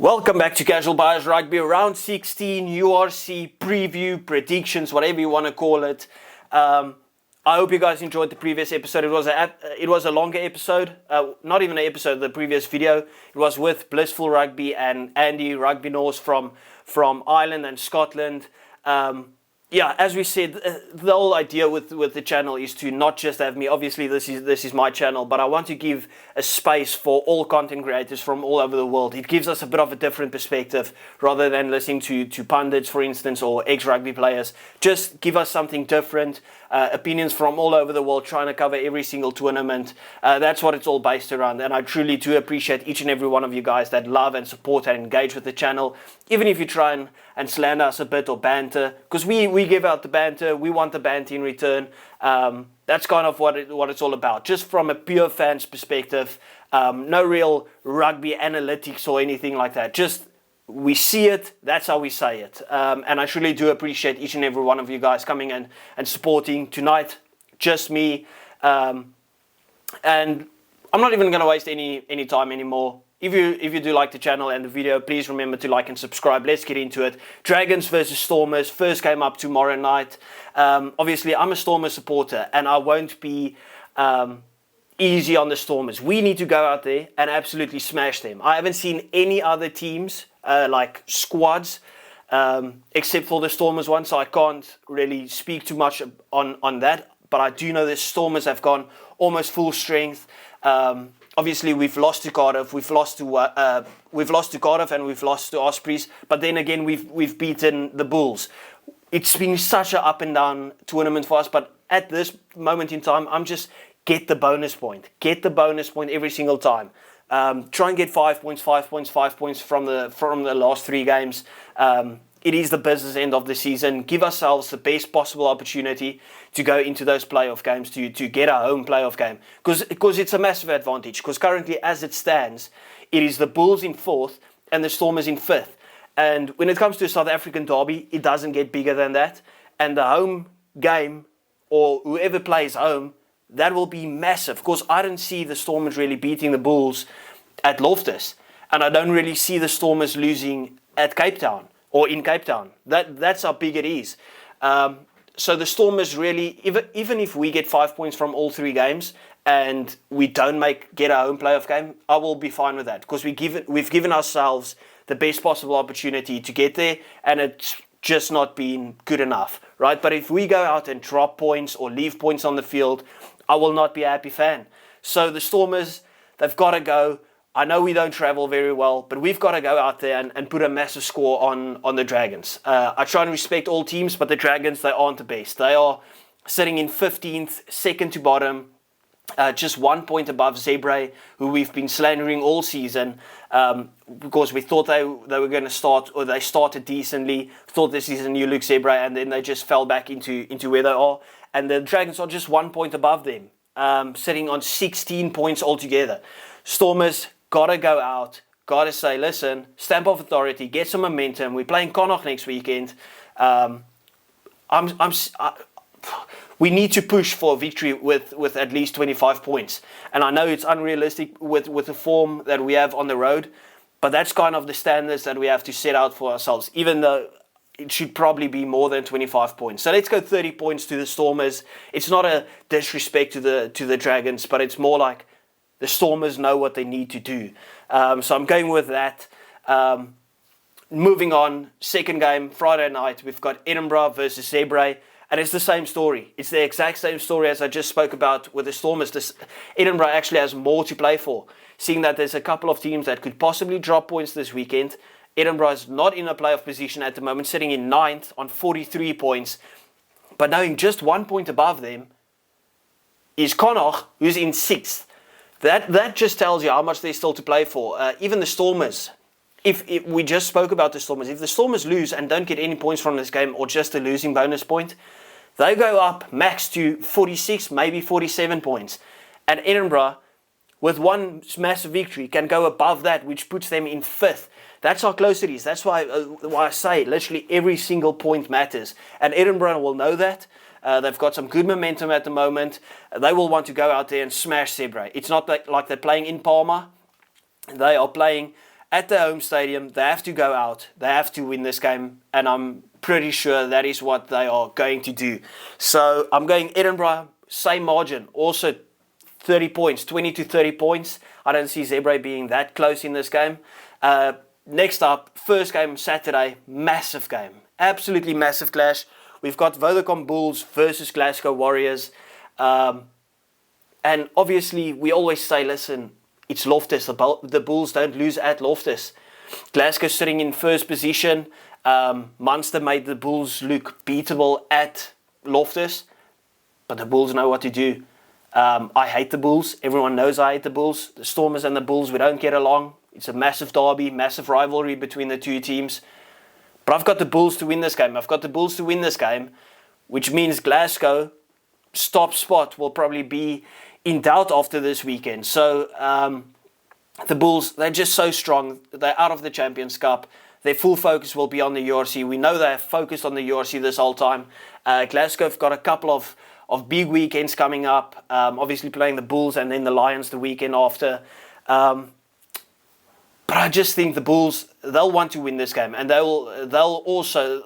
Welcome back to Casual Bias Rugby, round 16, URC preview, predictions, whatever you want to call it. I hope you guys enjoyed the previous episode. It was a longer episode, not even an episode, the previous video. It was with BlissfulRugby and Andy, RugbyNause from Ireland and Scotland. As we said, the whole idea with the channel is to not just have me. Obviously, this is my channel, but I want to give a space for all content creators from all over the world. It gives us a bit of a different perspective rather than listening to pundits, for instance, or ex-rugby players. Just give us something different, opinions from all over the world, trying to cover every single tournament. That's what it's all based around, and I truly do appreciate each and every one of you guys that love and support and engage with the channel, even if you try and slander us a bit or banter, because we give out the banter, we want the banter in return. That's kind of what it's all about, just from a pure fan's perspective. No real rugby analytics or anything like that, just we see it, that's how we say it. And I truly do appreciate each and every one of you guys coming and supporting tonight. Just me, and I'm not even going to waste any time anymore. If you do like the channel and the video, please remember to like and subscribe. Let's get into it. Dragons versus Stormers. First game up tomorrow night. Obviously, I'm a Stormers supporter, and I won't be easy on the Stormers. We need to go out there and absolutely smash them. I haven't seen any other teams, like squads, except for the Stormers one, so I can't really speak too much on that. But I do know the Stormers have gone almost full strength. Obviously, we've lost to Cardiff, we've lost to Cardiff, and we've lost to Ospreys. But then again, we've beaten the Bulls. It's been such an up and down tournament for us. But at this moment in time, I'm just get the bonus point. Get the bonus point every single time. Try and get 5 points from the last 3 games. It is the business end of the season. Give ourselves the best possible opportunity to go into those playoff games, to get our home playoff game. Because it's a massive advantage. Because currently, as it stands, it is the Bulls in 4th and the Stormers in 5th. And when it comes to a South African derby, it doesn't get bigger than that. And the home game, or whoever plays home, that will be massive. Because I don't see the Stormers really beating the Bulls at Loftus. And I don't really see the Stormers losing at Cape Town. Or in Cape Town. That's how big it is. So the Stormers really, even if we get 5 points from all 3 games and we don't get our own playoff game, I will be fine with that. Because we've given ourselves the best possible opportunity to get there, and it's just not been good enough, right? But if we go out and drop points or leave points on the field, I will not be a happy fan. So the Stormers, they've got to go. I know we don't travel very well, but we've got to go out there and put a massive score on the Dragons. I try and respect all teams, but the Dragons, they aren't the best. They are sitting in 15th, second to bottom, just 1 point above Zebre, who we've been slandering all season, because we thought they were going to start, or they started decently, thought this is a new look Zebre, and then they just fell back into where they are. And the Dragons are just 1 point above them, sitting on 16 points altogether. Stormers gotta go out, gotta say, listen, stamp of authority, get some momentum. We're playing Connacht next weekend. We need to push for a victory with at least 25 points. And I know it's unrealistic with the form that we have on the road, but that's kind of the standards that we have to set out for ourselves, even though it should probably be more than 25 points. So let's go 30 points to the Stormers. It's not a disrespect to the Dragons, but it's more like the Stormers know what they need to do. So I'm going with that. Moving on, second game, Friday night, we've got Edinburgh versus Zebre. And it's the same story. It's the exact same story as I just spoke about with the Stormers. Edinburgh actually has more to play for. Seeing that there's a couple of teams that could possibly drop points this weekend. Edinburgh is not in a playoff position at the moment, sitting in 9th on 43 points. But knowing just 1 point above them is Connacht, who's in 6th. That just tells you how much there's still to play for. Even the Stormers, if we just spoke about the Stormers, if the Stormers lose and don't get any points from this game, or just a losing bonus point, they go up max to 46, maybe 47 points. And Edinburgh, with one massive victory, can go above that, which puts them in 5th. That's how close it is. That's why I say literally every single point matters. And Edinburgh will know that. They've got some good momentum at the moment. They will want to go out there and smash Zebre. It's not like they're playing in Palma. They are playing at their home stadium. They have to go out. They have to win this game. And I'm pretty sure that is what they are going to do. So I'm going Edinburgh, same margin. Also 30 points, 20 to 30 points. I don't see Zebre being that close in this game. Next up, first game Saturday, massive game. Absolutely massive clash. We've got Vodacom Bulls versus Glasgow Warriors. And obviously, we always say, listen, it's Loftus. The Bulls don't lose at Loftus. Glasgow sitting in first position. Munster made the Bulls look beatable at Loftus. But the Bulls know what to do. I hate the Bulls. Everyone knows I hate the Bulls. The Stormers and the Bulls, we don't get along. It's a massive derby, massive rivalry between the two teams. But I've got the Bulls to win this game. Which means Glasgow top spot will probably be in doubt after this weekend. So the Bulls, they're just so strong. They're out of the Champions Cup. Their full focus will be on the URC. We know they're focused on the URC this whole time. Glasgow have got a couple of big weekends coming up. Obviously playing the Bulls and then the Lions the weekend after. But I just think the Bulls, they'll want to win this game. And they'll also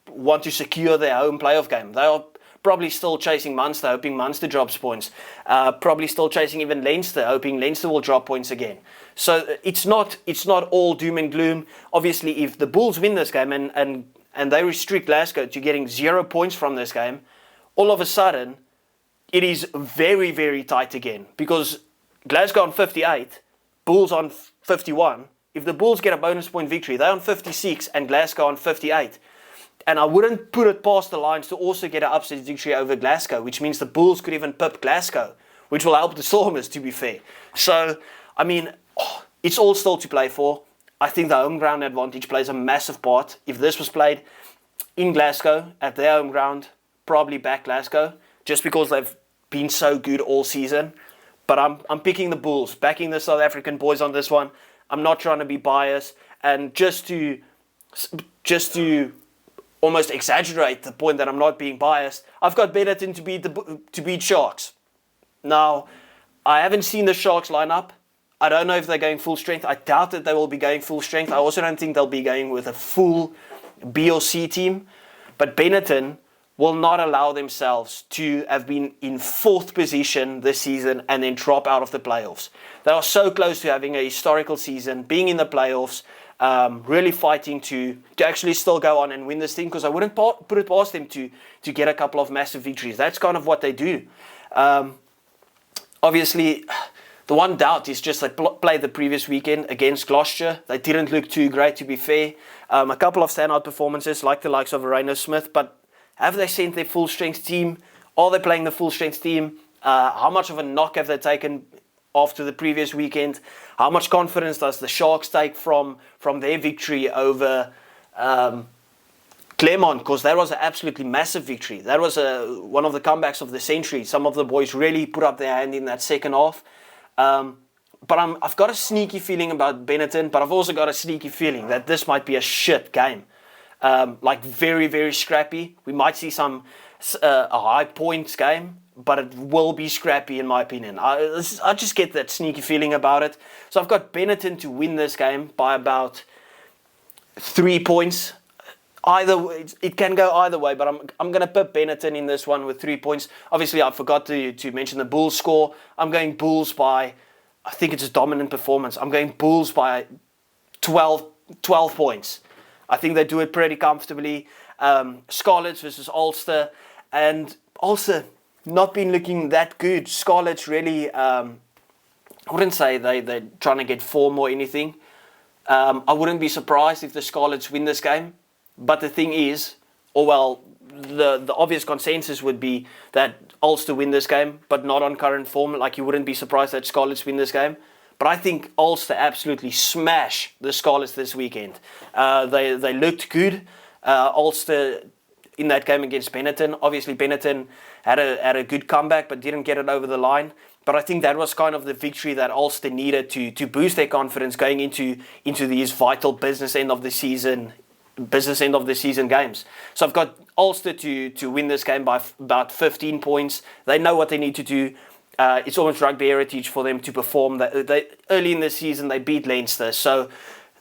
want to secure their home playoff game. They are probably still chasing Munster, hoping Munster drops points. Probably still chasing even Leinster, hoping Leinster will drop points again. So it's not all doom and gloom. Obviously, if the Bulls win this game and they restrict Glasgow to getting 0 points from this game, all of a sudden, it is very, very tight again. Because Glasgow on 58, Bulls on 51. If the Bulls get a bonus point victory, they're on 56 and Glasgow on 58. And I wouldn't put it past the Lions to also get an upset victory over Glasgow, which means the Bulls could even pip Glasgow, which will help the Stormers, to be fair. So, I mean, it's all still to play for. I think the home ground advantage plays a massive part. If this was played in Glasgow, at their home ground, probably back Glasgow, just because they've been so good all season. But I'm picking the Bulls, backing the South African boys on this one. I'm not trying to be biased. And just to almost exaggerate the point that I'm not being biased, I've got Benetton to beat Sharks. Now, I haven't seen the Sharks line up. I don't know if they're going full strength. I doubt that they will be going full strength. I also don't think they'll be going with a full B or C team. But Benetton will not allow themselves to have been in 4th position this season and then drop out of the playoffs. They are so close to having a historical season, being in the playoffs, really fighting to actually still go on and win this thing, because I wouldn't put it past them to get a couple of massive victories. That's kind of what they do. Obviously, the one doubt is just they played the previous weekend against Gloucester. They didn't look too great, to be fair. A couple of standout performances, like the likes of Arena Smith, but have they sent their full-strength team? Are they playing the full-strength team? How much of a knock have they taken after the previous weekend? How much confidence does the Sharks take from their victory over Claremont? Because that was an absolutely massive victory. That was one of the comebacks of the century. Some of the boys really put up their hand in that second half. But I've got a sneaky feeling about Benetton, but I've also got a sneaky feeling that this might be a shit game. Like very, very scrappy. We might see a high points game, but it will be scrappy in my opinion. I just get that sneaky feeling about it. So I've got Benetton to win this game by about 3 points. Either way, it can go either way, but I'm going to put Benetton in this one with 3 points. Obviously, I forgot to mention the Bulls score. I'm going Bulls by, I think it's a dominant performance. I'm going Bulls by 12 points. I think they do it pretty comfortably. Scarlets versus Ulster. And Ulster not been looking that good. Scarlets really, I wouldn't say they're trying to get form or anything. I wouldn't be surprised if the Scarlets win this game. But the thing is, the obvious consensus would be that Ulster win this game, but not on current form. Like, you wouldn't be surprised that Scarlets win this game. But I think Ulster absolutely smash the Scarlets this weekend. They looked good. Ulster in that game against Benetton. Obviously, Benetton had a good comeback, but didn't get it over the line. But I think that was kind of the victory that Ulster needed to boost their confidence going into these vital business end of the season games. So I've got Ulster to win this game by about 15 points. They know what they need to do. It's almost rugby heritage for them to perform. They early in the season, they beat Leinster. So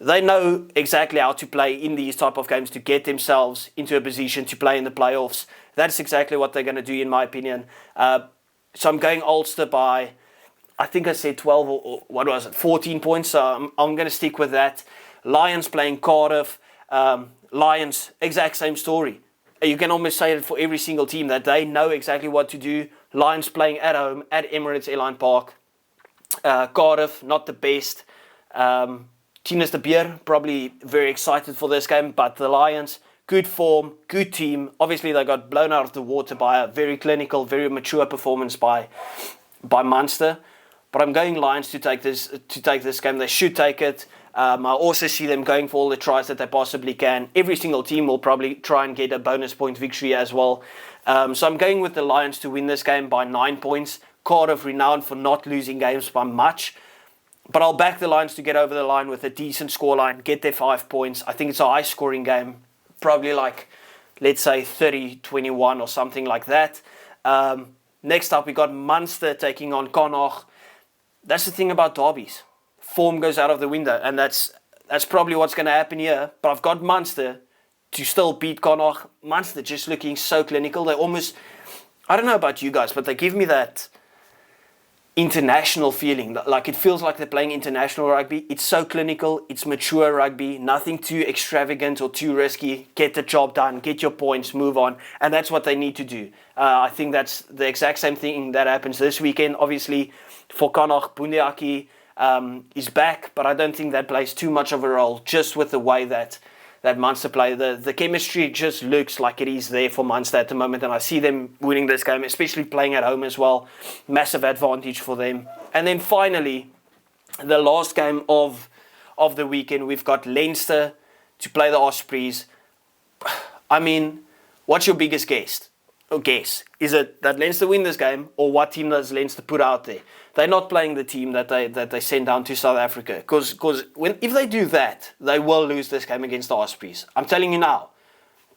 They know exactly how to play in these type of games to get themselves into a position to play in the playoffs. That's exactly what they're going to do, in my opinion. So I'm going Ulster by, I think I said 12 or what was it, 14 points. So I'm going to stick with that. Lions playing Cardiff. Lions, exact same story. You can almost say it for every single team, that they know exactly what to do. Lions playing at home at Emirates Airline Park. Cardiff, not the best. Tinus de Beer, probably very excited for this game, but the Lions, good form, good team. Obviously, they got blown out of the water by a very clinical, very mature performance by Munster. But I'm going Lions to take this game. They should take it. I also see them going for all the tries that they possibly can. Every single team will probably try and get a bonus point victory as well. So I'm going with the Lions to win this game by 9 points. Cardiff, renowned for not losing games by much. But I'll back the Lions to get over the line with a decent scoreline, get their 5 points. I think it's a high-scoring game, probably like, let's say, 30-21 or something like that. Next up, we got Munster taking on Connacht. That's the thing about derbies. Form goes out of the window, and that's probably what's going to happen here. But I've got Munster to still beat Connacht. Munster just looking so clinical. They almost, I don't know about you guys, but they give me that international feeling. Like, it feels like they're playing international rugby. It's so clinical. It's mature rugby. Nothing too extravagant or too risky. Get the job done. Get your points. Move on. And that's what they need to do. I think that's the exact same thing that happens this weekend. Obviously, for Connacht, Bundiaki is back, but I don't think that plays too much of a role, just with the way that Munster play. The chemistry just looks like it is there for Munster at the moment, and I see them winning this game, especially playing at home as well. Massive advantage for them. And then finally, the last game of the weekend, we've got Leinster to play the Ospreys. I mean, what's your biggest guess? Is it that Leinster win this game, or what team does Leinster put out there? They're not playing the team that they send down to South Africa, because if they do that, they will lose this game against the Ospreys. I'm telling you now.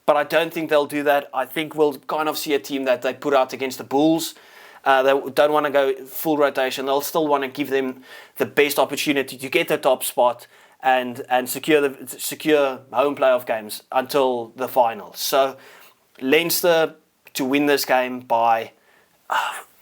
But I don't think they'll do that. I think we'll kind of see a team that they put out against the Bulls. They don't want to go full rotation. They'll still want to give them the best opportunity to get the top spot and secure home playoff games until the final. So Leinster to win this game by,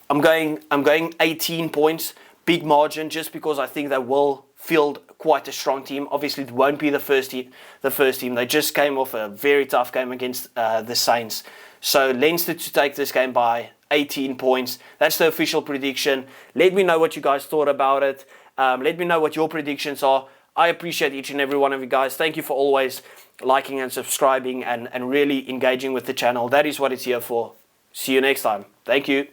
I'm going 18 points, big margin, just because I think they will field quite a strong team. Obviously, it won't be the first team. They just came off a very tough game against the Saints. So Leinster to take this game by 18 points. That's the official prediction. Let me know what you guys thought about it. Let me know what your predictions are. I appreciate each and every one of you guys. Thank you for always liking and subscribing and really engaging with the channel. That is what it's here for. See you next time. Thank you.